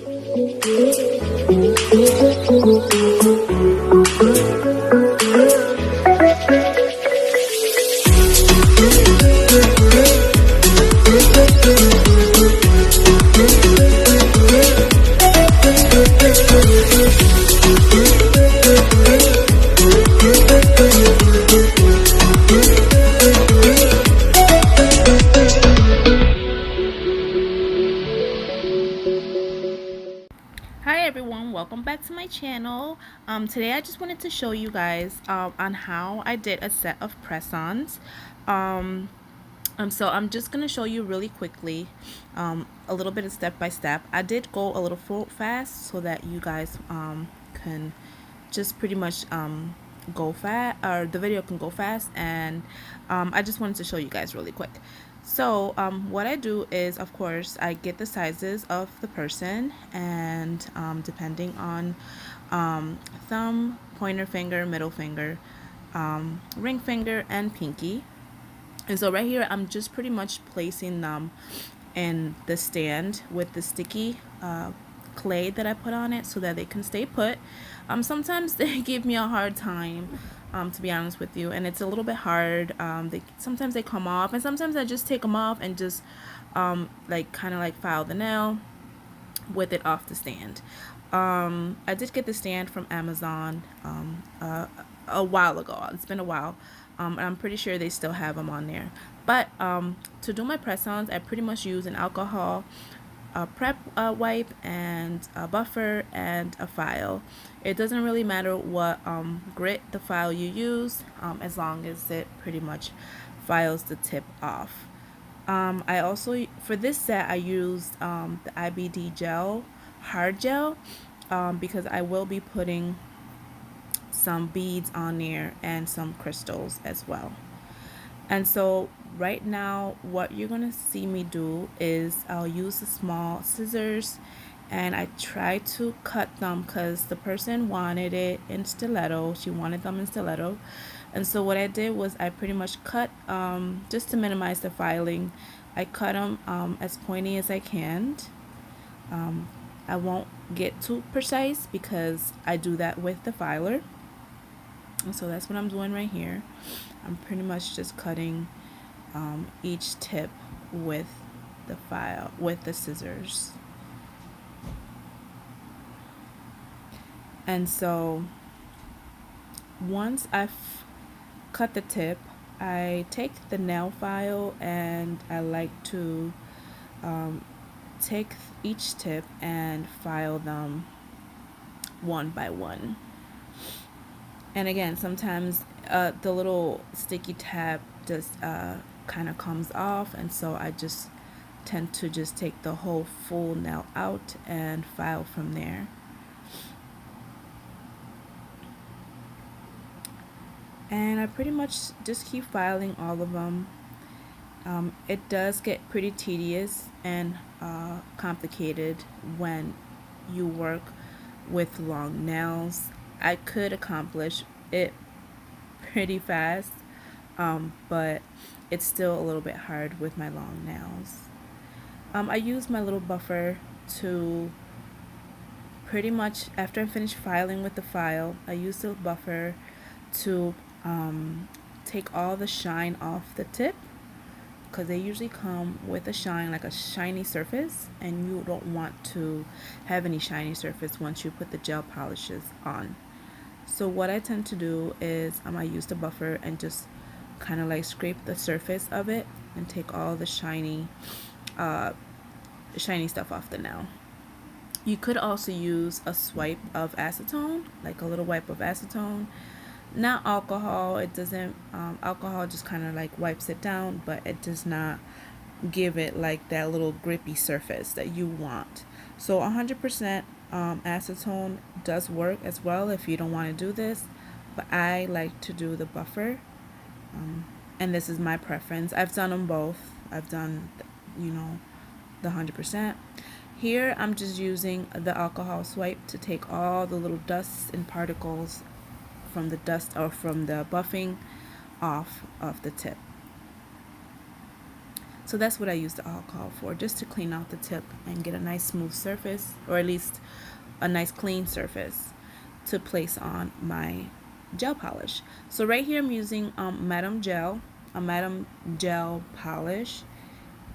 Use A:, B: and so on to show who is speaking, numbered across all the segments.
A: Hi everyone, welcome back to my channel. Today I just wanted to show you guys on how I did a set of press-ons. So I'm just gonna show you really quickly a little bit of step by step. I did go a little fast so that you guys can just pretty much go fast, or the video can go fast, and I just wanted to show you guys really quick. So what I do is, of course, I get the sizes of the person, and depending on thumb, pointer finger, middle finger, ring finger, and pinky. And so right here I'm just pretty much placing them in the stand with the sticky clay that I put on it so that they can stay put. Sometimes they give me a hard time, to be honest with you, and it's a little bit hard. Sometimes they come off, and sometimes I just take them off and just like kind of like file the nail with it off the stand. I did get the stand from Amazon a while ago. It's been a while. And I'm pretty sure they still have them on there. But to do my press-ons, I pretty much use an alcohol prep wipe and a buffer and a file. It doesn't really matter what grit the file you use, as long as it pretty much files the tip off. I also, for this set, I used the IBD gel, hard gel, because I will be putting some beads on there and some crystals as well. And so right now what you're gonna see me do is I'll use the small scissors, and I try to cut them because the person wanted it in stiletto. She wanted them in stiletto, and so what I did was I pretty much cut, just to minimize the filing, I cut them as pointy as I can. I won't get too precise because I do that with the filer. And so that's what I'm doing right here. I'm pretty much just cutting each tip with the scissors. And so once I've cut the tip, I take the nail file and I like to take each tip and file them one by one. And again, sometimes the little sticky tab just kind of comes off, and so I just tend to just take the whole full nail out and file from there. And I pretty much just keep filing all of them. It does get pretty tedious and complicated when you work with long nails. I could accomplish it pretty fast, but it's still a little bit hard with my long nails. I use my little buffer to pretty much, after I finish filing with the file, I use the buffer to take all the shine off the tip, because they usually come with a shine, like a shiny surface, and you don't want to have any shiny surface once you put the gel polishes on. So what I tend to do is I use the buffer and just kind of like scrape the surface of it and take all the shiny stuff off the nail. You could also use a swipe of acetone, like a little wipe of acetone. Not alcohol. It doesn't, alcohol just kind of like wipes it down, but it does not give it like that little grippy surface that you want. So 100% acetone does work as well if you don't want to do this, but I like to do the buffer, and this is my preference. I've done them both. I've done, you know, the 100%. Here I'm just using the alcohol swipe to take all the little dust and particles from the dust or from the buffing off of the tip. So that's what I use the alcohol for, just to clean out the tip and get a nice smooth surface, or at least a nice clean surface to place on my gel polish. So right here I'm using Madam Gel, a Madam Gel polish,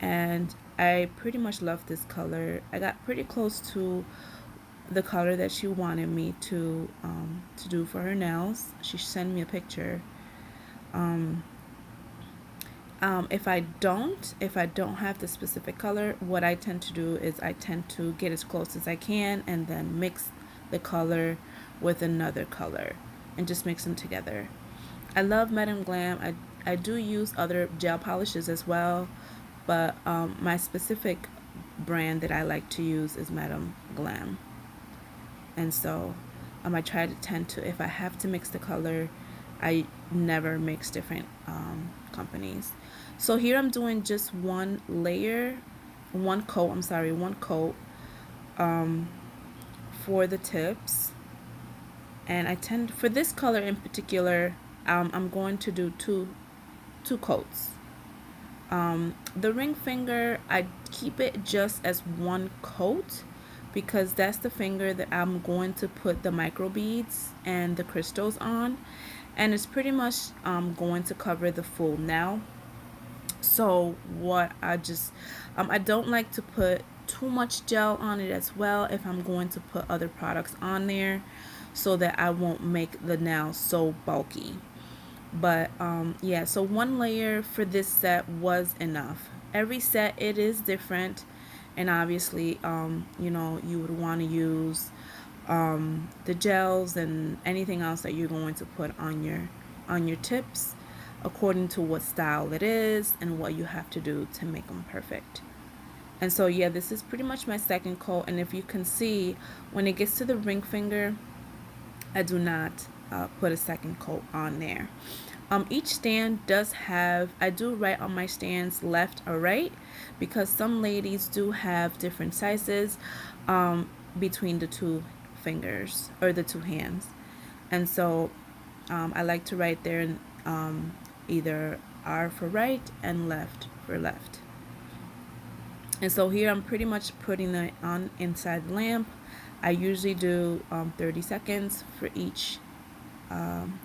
A: and I pretty much love this color. I got pretty close to the color that she wanted me to do for her nails. She sent me a picture. If I don't have the specific color, what I tend to do is I tend to get as close as I can and then mix the color with another color and just mix them together. I love Madam Glam. I do use other gel polishes as well, but my specific brand that I like to use is Madam Glam. And so I try to tend to, if I have to mix the color, I never mix different companies. So here I'm doing just one coat for the tips. And I tend, for this color in particular, I'm going to do two coats. The ring finger, I keep it just as one coat because that's the finger that I'm going to put the micro beads and the crystals on, and it's pretty much going to cover the full nail. So what I don't like to put too much gel on it as well if I'm going to put other products on there, so that I won't make the nail so bulky. But yeah, so one layer for this set was enough. Every set it is different, and obviously you would want to use the gels and anything else that you're going to put on your tips according to what style it is and what you have to do to make them perfect. And so yeah, this is pretty much my second coat, and if you can see, when it gets to the ring finger, I do not put a second coat on there. Each stand does have, I do write on my stands left or right, because some ladies do have different sizes between the two fingers or the two hands. And so I like to write there either R for right and left for left. And so here I'm pretty much putting it on inside the lamp. I usually do 30 seconds for each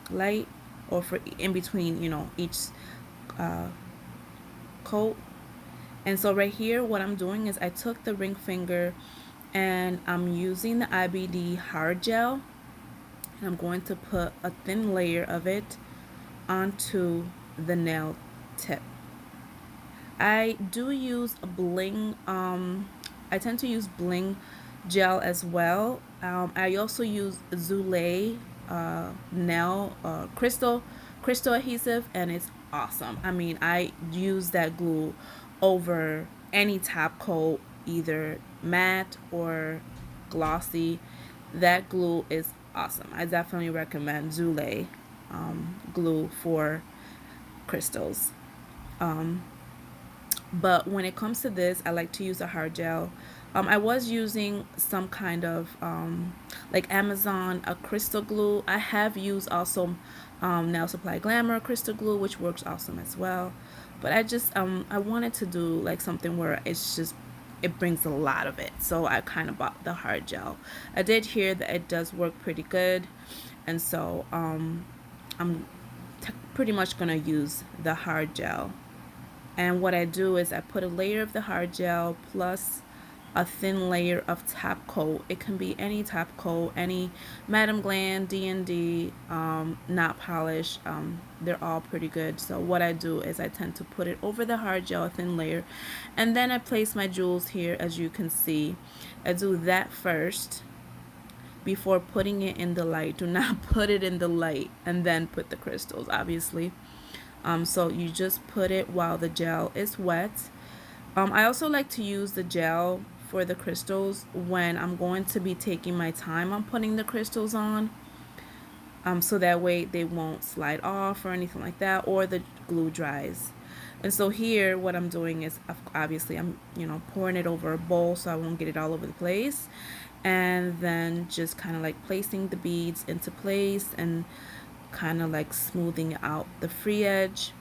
A: light, or for in between, each coat. And so right here, what I'm doing is I took the ring finger and I'm using the IBD hard gel, and I'm going to put a thin layer of it onto the nail tip. I do use a bling, I tend to use bling gel as well. I also use Zulay nail crystal adhesive, and it's awesome. I mean, I use that glue over any top coat, either matte or glossy. That glue is awesome. I definitely recommend Zulay glue for crystals. But when it comes to this, I like to use a hard gel. I was using some kind of like Amazon a crystal glue. I have used also Nail Supply Glamour crystal glue, which works awesome as well. But I wanted to do like something where it brings a lot of it. So I kind of bought the hard gel. I did hear that it does work pretty good, and so I'm pretty much gonna use the hard gel. And what I do is I put a layer of the hard gel plus a thin layer of top coat. It can be any top coat, any Madam Glam, D&D, not polish. They're all pretty good. So what I do is I tend to put it over the hard gel, a thin layer, and then I place my jewels here, as you can see. I do that first before putting it in the light. Do not put it in the light and then put the crystals, obviously. So you just put it while the gel is wet. I also like to use the gel for the crystals when I'm going to be taking my time on putting the crystals on, so that way they won't slide off or anything like that, or the glue dries. And so here what I'm doing is, obviously I'm pouring it over a bowl so I won't get it all over the place, and then just kind of like placing the beads into place and kind of like smoothing out the free edge.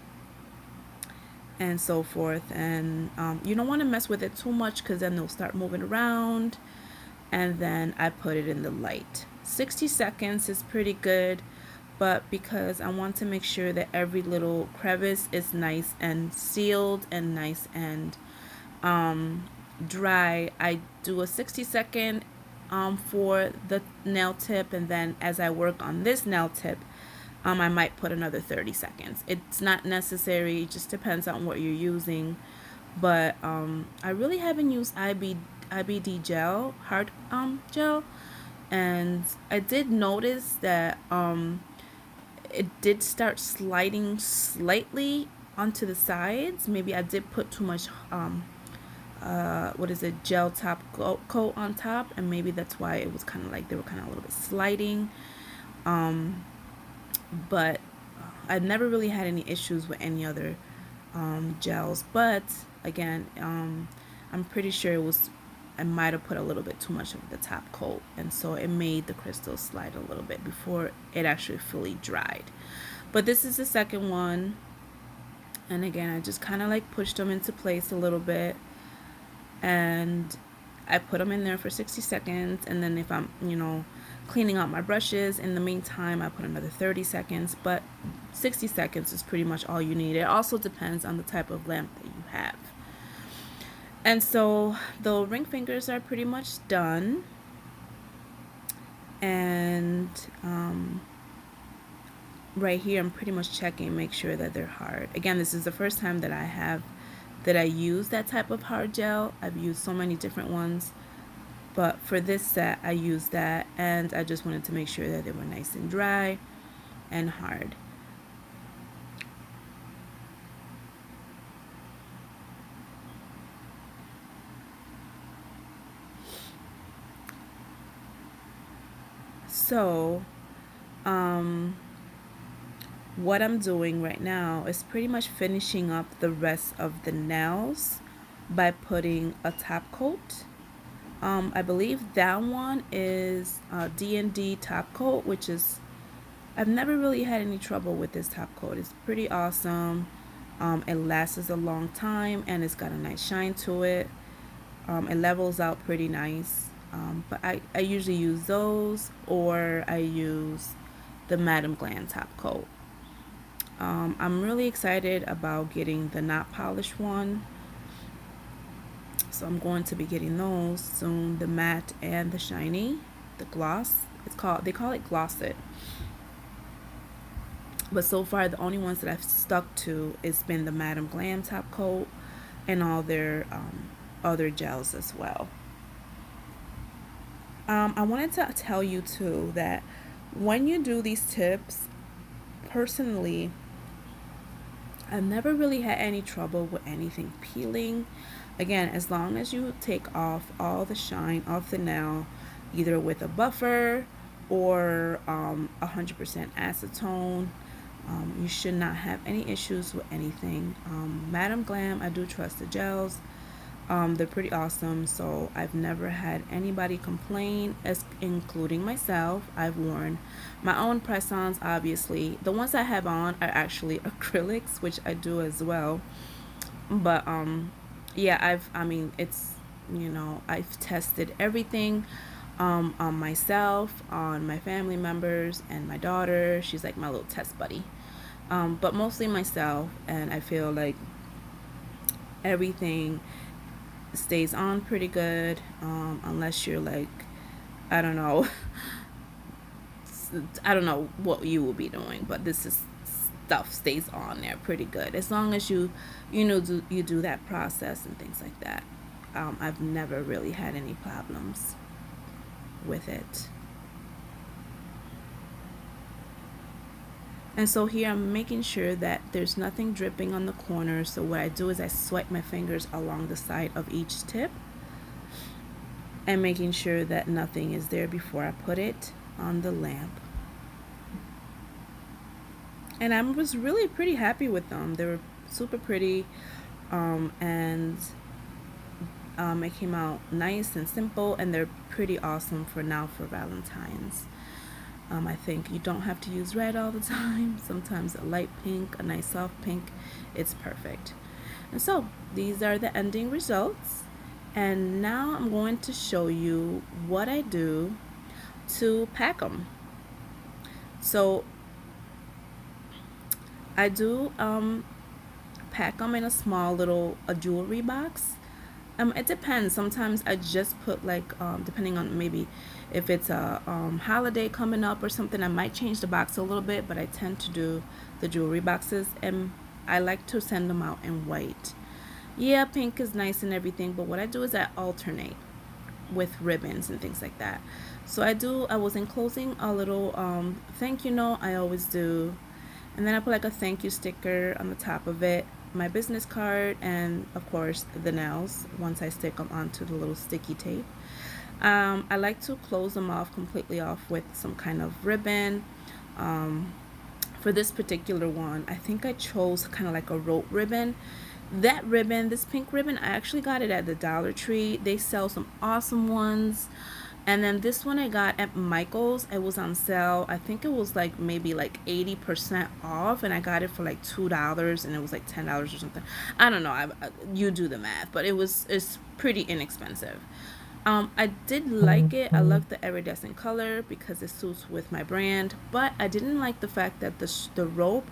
A: and so forth. And you don't want to mess with it too much because then they'll start moving around. And then I put it in the light. 60 seconds is pretty good, but because I want to make sure that every little crevice is nice and sealed and nice and dry, I do a 60-second for the nail tip, and then as I work on this nail tip, I might put another 30 seconds. It's not necessary, it just depends on what you're using. But I really haven't used IBD gel, hard gel, and I did notice that it did start sliding slightly onto the sides. Maybe I did put too much what is it, gel top coat on top, and maybe that's why it was kind of like they were kind of a little bit sliding. But I've never really had any issues with any other gels. But again, I'm pretty sure I might have put a little bit too much of the top coat, and so it made the crystals slide a little bit before it actually fully dried. But this is the second one, and again, I just kind of like pushed them into place a little bit, and I put them in there for 60 seconds, and then if I'm, cleaning out my brushes in the meantime, I put another 30 seconds, but 60 seconds is pretty much all you need. It also depends on the type of lamp that you have. And so the ring fingers are pretty much done, and right here I'm pretty much checking, make sure that they're hard. Again, this is the first time that I use that type of hard gel. I've used so many different ones, but for this set I used that, and I just wanted to make sure that they were nice and dry and hard. So what I'm doing right now is pretty much finishing up the rest of the nails by putting a top coat. I believe that one is D&D top coat, which is, I've never really had any trouble with this top coat. It's pretty awesome. It lasts a long time, and it's got a nice shine to it. It levels out pretty nice. But I usually use those, or I use the Madam Glam top coat. I'm really excited about getting the not polished one, so I'm going to be getting those soon, the matte and the shiny, the gloss. They call it Glossit. But so far the only ones that I've stuck to has been the Madam Glam top coat and all their other gels as well. I wanted to tell you too that when you do these tips, personally, I've never really had any trouble with anything peeling. Again, as long as you take off all the shine off the nail, either with a buffer or 100% acetone, you should not have any issues with anything. Madam Glam, I do trust the gels. They're pretty awesome, so I've never had anybody complain, including myself. I've worn my own press-ons, obviously. The ones I have on are actually acrylics, which I do as well. But yeah, I've tested everything on myself, on my family members, and my daughter. She's like my little test buddy. But mostly myself, and I feel like everything stays on pretty good, unless you're like, I don't know, I don't know what you will be doing, but stuff stays on there pretty good as long as you do that process and things like that. I've never really had any problems with it. And so here I'm making sure that there's nothing dripping on the corner. So what I do is I swipe my fingers along the side of each tip and making sure that nothing is there before I put it on the lamp. And I was really pretty happy with them. They were super pretty, and it came out nice and simple, and they're pretty awesome for now for Valentine's. I think you don't have to use red all the time. Sometimes a light pink, a nice soft pink, it's perfect. And so these are the ending results. And now I'm going to show you what I do to pack them. So I do pack them in a small little a jewelry box. It depends. Sometimes I just put like, depending on maybe if it's a holiday coming up or something, I might change the box a little bit, but I tend to do the jewelry boxes, and I like to send them out in white. Yeah, pink is nice and everything, but what I do is I alternate with ribbons and things like that. So I was enclosing a little thank you note. I always do. And then I put like a thank you sticker on the top of it, my business card, and of course the nails once I stick them onto the little sticky tape. I like to close them off completely off with some kind of ribbon. Um, for this particular one, I think I chose kind of like a rope ribbon. That ribbon, this pink ribbon, I actually got it at the Dollar Tree. They sell some awesome ones. And then this one I got at Michael's. It was on sale. I think it was like maybe like 80% off, and I got it for like $2, and it was like $10 or something. I don't know. You do the math, but it's pretty inexpensive. I did like it. I like the iridescent color because it suits with my brand, but I didn't like the fact that the rope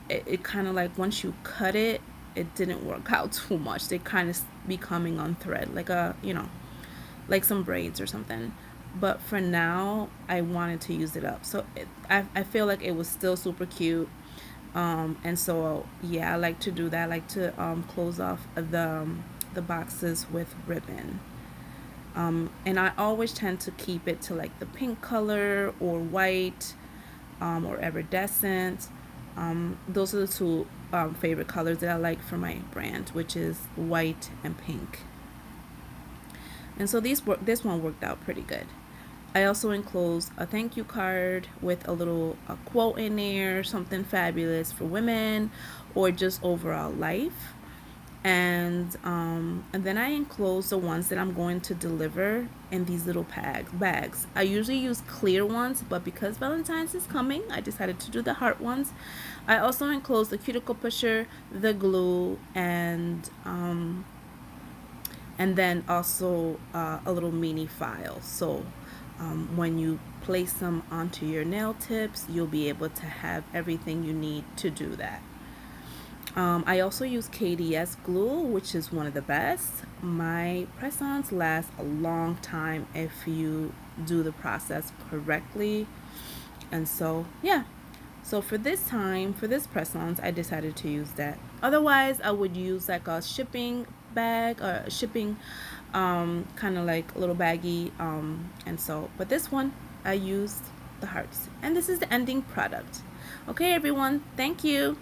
A: it kind of like once you cut it, it didn't work out too much. They kind of be coming on thread like a like some braids or something. But for now, I wanted to use it up, so I feel like it was still super cute. And so yeah, I like to do that. I like to close off the boxes with ribbon. And I always tend to keep it to like the pink color or white, or iridescent. Those are the two favorite colors that I like for my brand, which is white and pink. And so this one worked out pretty good. I also enclosed a thank you card with a quote in there, something fabulous for women or just overall life. And then I enclose the ones that I'm going to deliver in these little bags. I usually use clear ones, but because Valentine's is coming, I decided to do the heart ones. I also enclose the cuticle pusher, the glue, and then also a little mini file. So when you place them onto your nail tips, you'll be able to have everything you need to do that. I also use KDS glue, which is one of the best. My press-ons last a long time if you do the process correctly. And so, yeah. So for this press-ons, I decided to use that. Otherwise, I would use like a shipping bag or a shipping kind of like a little baggie. And so, but this one, I used the hearts. And this is the ending product. Okay, everyone. Thank you.